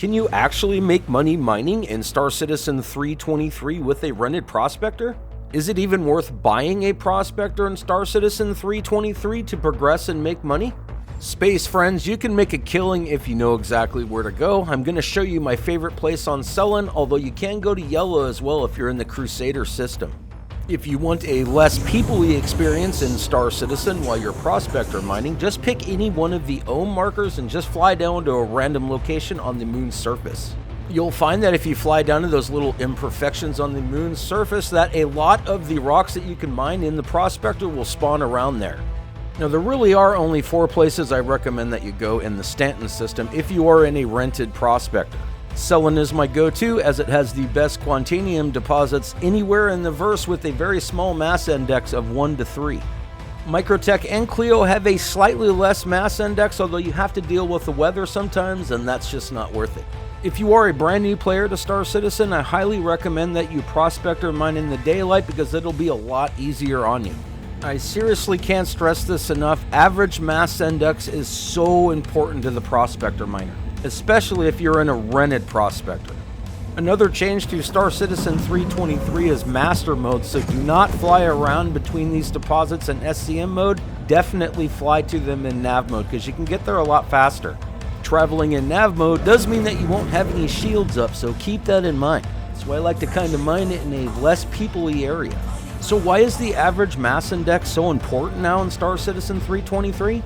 Can you actually make money mining in Star Citizen 323 with a rented prospector? Is it even worth buying a prospector in Star Citizen 323 to progress and make money? Space friends, you can make a killing if you know exactly where to go. I'm going to show you my favorite place on Cellin, although you can go to Yellow as well if you're in the Crusader system. If you want a less people-y experience in Star Citizen while you're prospector mining, just pick any one of the ohm markers and just fly down to a random location on the moon's surface. You'll find that if you fly down to those little imperfections on the moon's surface, that a lot of the rocks that you can mine in the prospector will spawn around there. Now, there really are only 4 places I recommend that you go in the Stanton system if you are in a rented prospector. Cellin is my go-to as it has the best Quantanium deposits anywhere in the verse with a very small mass index of 1 to 3. Microtech and Clio have a slightly less mass index, although you have to deal with the weather sometimes, and that's just not worth it. If you are a brand new player to Star Citizen, I highly recommend that you prospector mine in the daylight because it'll be a lot easier on you. I seriously can't stress this enough, average mass index is so important to the prospector miner, especially if you're in a rented prospector. Another change to Star Citizen 323 is master mode, so do not fly around between these deposits in SCM mode, definitely fly to them in nav mode because you can get there a lot faster. Traveling in nav mode does mean that you won't have any shields up, so keep that in mind. That's why I like to kind of mine it in a less people-y area. So why is the average mass index so important now in Star Citizen 323?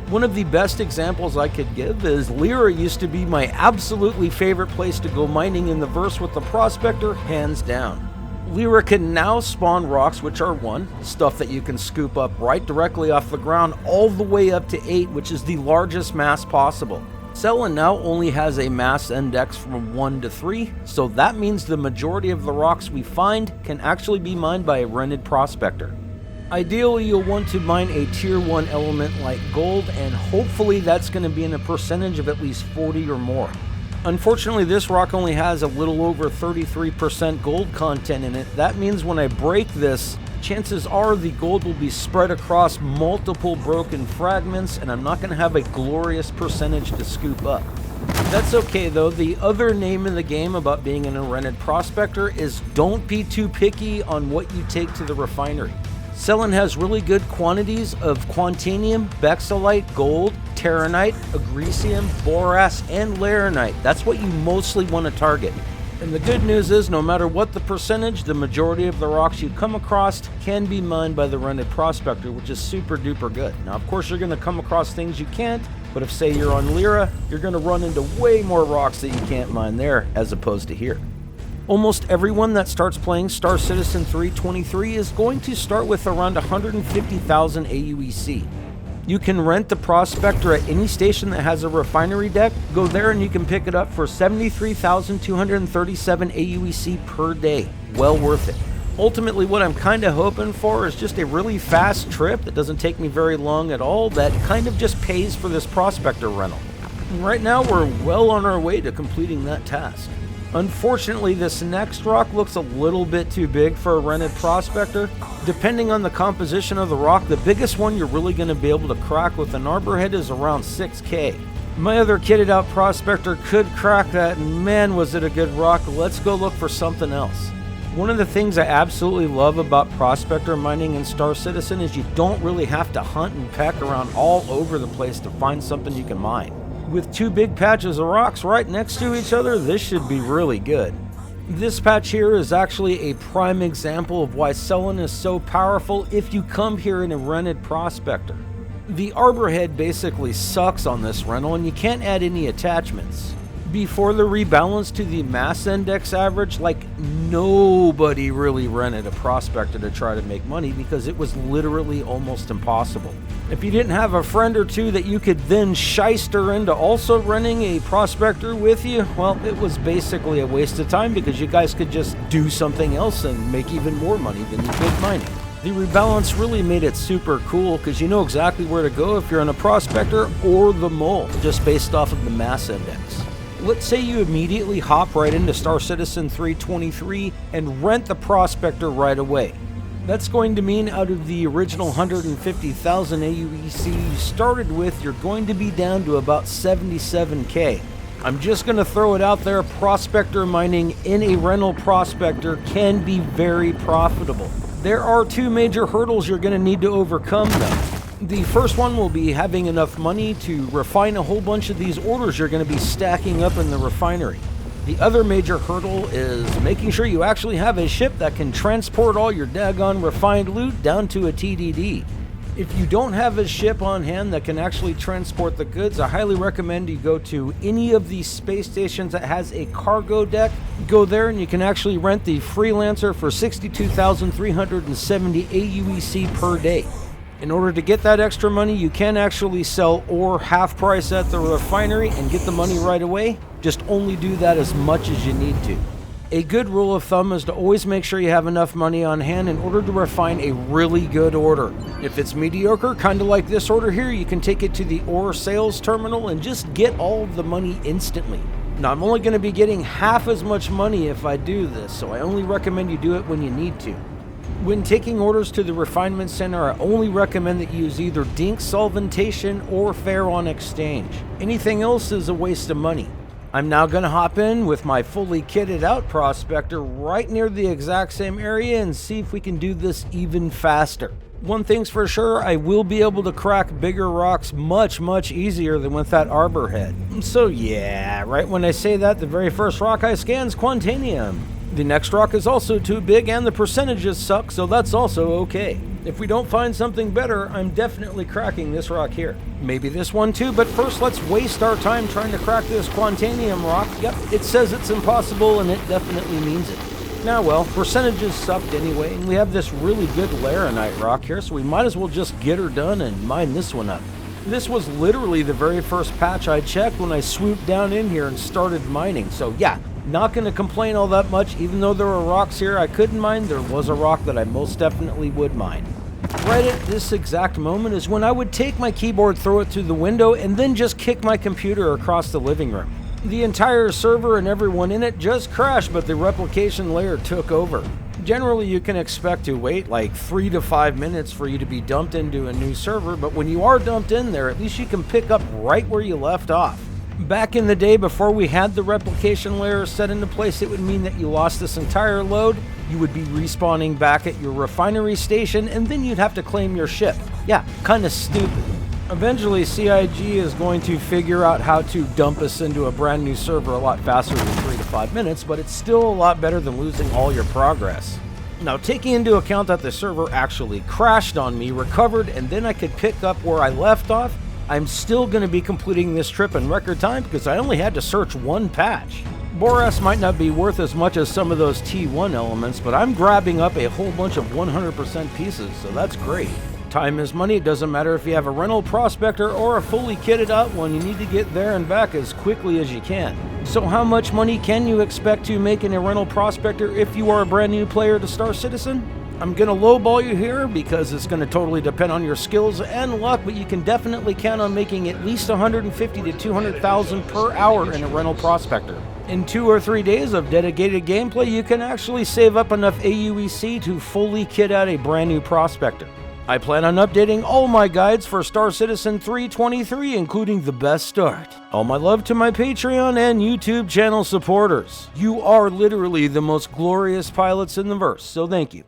One of the best examples I could give is Lyra used to be my absolutely favorite place to go mining in the verse with the prospector, hands down. Lyra can now spawn rocks, which are 1, stuff that you can scoop up right directly off the ground, all the way up to 8, which is the largest mass possible. Cellin now only has a mass index from 1 to 3, so that means the majority of the rocks we find can actually be mined by a rented prospector. Ideally, you'll want to mine a tier 1 element like gold, and hopefully that's going to be in a percentage of at least 40 or more. Unfortunately, this rock only has a little over 33% gold content in it. That means when I break this, chances are the gold will be spread across multiple broken fragments, and I'm not going to have a glorious percentage to scoop up. That's okay though. The other name in the game about being in a rented prospector is don't be too picky on what you take to the refinery. Cellin has really good quantities of Quantanium, Bexolite, gold, Terranite, Agresium, Boras, and Laranite. That's what you mostly want to target. And the good news is, no matter what the percentage, the majority of the rocks you come across can be mined by the rented prospector, which is super duper good. Now, of course, you're going to come across things you can't, but if, say, you're on Lyra, you're going to run into way more rocks that you can't mine there as opposed to here. Almost everyone that starts playing Star Citizen 323 is going to start with around 150,000 aUEC. You can rent the prospector at any station that has a refinery deck. Go there and you can pick it up for 73,237 aUEC per day. Well worth it. Ultimately, what I'm kind of hoping for is just a really fast trip that doesn't take me very long at all, that kind of just pays for this prospector rental. And right now, we're well on our way to completing that task. Unfortunately, this next rock looks a little bit too big for a rented prospector. Depending on the composition of the rock, the biggest one you're really going to be able to crack with an arbor head is around 6K. My other kitted out prospector could crack that, and man was it a good rock. Let's go look for something else. One of the things I absolutely love about prospector mining in Star Citizen is you don't really have to hunt and peck around all over the place to find something you can mine. With 2 big patches of rocks right next to each other, this should be really good. This patch here is actually a prime example of why Cellin is so powerful if you come here in a rented prospector. The arbor head basically sucks on this rental and you can't add any attachments. Before the rebalance to the mass index average, like nobody really rented a prospector to try to make money because it was literally almost impossible. If you didn't have a friend or two that you could then shyster into also renting a prospector with you, well, it was basically a waste of time because you guys could just do something else and make even more money than you could mining. The rebalance really made it super cool because you know exactly where to go if you're in a prospector or the mole, just based off of the mass index. Let's say you immediately hop right into Star Citizen 323 and rent the prospector right away. That's going to mean out of the original 150,000 aUEC you started with, you're going to be down to about 77K. I'm just going to throw it out there, prospector mining in a rental prospector can be very profitable. There are two major hurdles you're going to need to overcome though. The first one will be having enough money to refine a whole bunch of these orders you're going to be stacking up in the refinery. The other major hurdle is making sure you actually have a ship that can transport all your daggone refined loot down to a TDD. If you don't have a ship on hand that can actually transport the goods, I highly recommend you go to any of these space stations that has a cargo deck. Go there and you can actually rent the Freelancer for 62,370 aUEC per day. In order to get that extra money, you can actually sell ore half price at the refinery and get the money right away. Just only do that as much as you need to. A good rule of thumb is to always make sure you have enough money on hand in order to refine a really good order. If it's mediocre, kind of like this order here, you can take it to the ore sales terminal and just get all of the money instantly. Now, I'm only going to be getting half as much money if I do this, so I only recommend you do it when you need to. When taking orders to the refinement center, I only recommend that you use either dink solventation or fair on exchange. Anything else is a waste of money. I'm now going to hop in with my fully kitted out prospector right near the exact same area and see if we can do this even faster. One thing's for sure, I will be able to crack bigger rocks much easier than with that arbor head. So yeah, right when I say that, the very first rock I scan is Quantanium. The next rock is also too big and the percentages suck, so that's also okay. If we don't find something better, I'm definitely cracking this rock here. Maybe this one too, but first let's waste our time trying to crack this Quantanium rock. Yep, it says it's impossible and it definitely means it. Now well, percentages sucked anyway, and we have this really good laranite rock here, so we might as well just get her done and mine this one up. This was literally the very first patch I checked when I swooped down in here and started mining, so yeah. Not going to complain all that much, even though there were rocks here I couldn't mine, there was a rock that I most definitely would mine. Right at this exact moment is when I would take my keyboard, throw it through the window, and then just kick my computer across the living room. The entire server and everyone in it just crashed, but the replication layer took over. Generally, you can expect to wait like 3 to 5 minutes for you to be dumped into a new server, but when you are dumped in there, at least you can pick up right where you left off. Back in the day, before we had the replication layer set into place, it would mean that you lost this entire load, you would be respawning back at your refinery station, and then you'd have to claim your ship. Yeah, kinda stupid. Eventually, CIG is going to figure out how to dump us into a brand new server a lot faster than 3 to 5 minutes, but it's still a lot better than losing all your progress. Now, taking into account that the server actually crashed on me, recovered, and then I could pick up where I left off, I'm still going to be completing this trip in record time because I only had to search one patch. Boras might not be worth as much as some of those T1 elements, but I'm grabbing up a whole bunch of 100% pieces, so that's great. Time is money. It doesn't matter if you have a rental prospector or a fully kitted out one, you need to get there and back as quickly as you can. So how much money can you expect to make in a rental prospector if you are a brand new player to Star Citizen? I'm going to lowball you here because it's going to totally depend on your skills and luck, but you can definitely count on making at least 150 to 200,000 per hour in a rental prospector. In 2 or 3 days of dedicated gameplay, you can actually save up enough aUEC to fully kit out a brand new prospector. I plan on updating all my guides for Star Citizen 3.23, including the best start. All my love to my Patreon and YouTube channel supporters. You are literally the most glorious pilots in the verse, so thank you.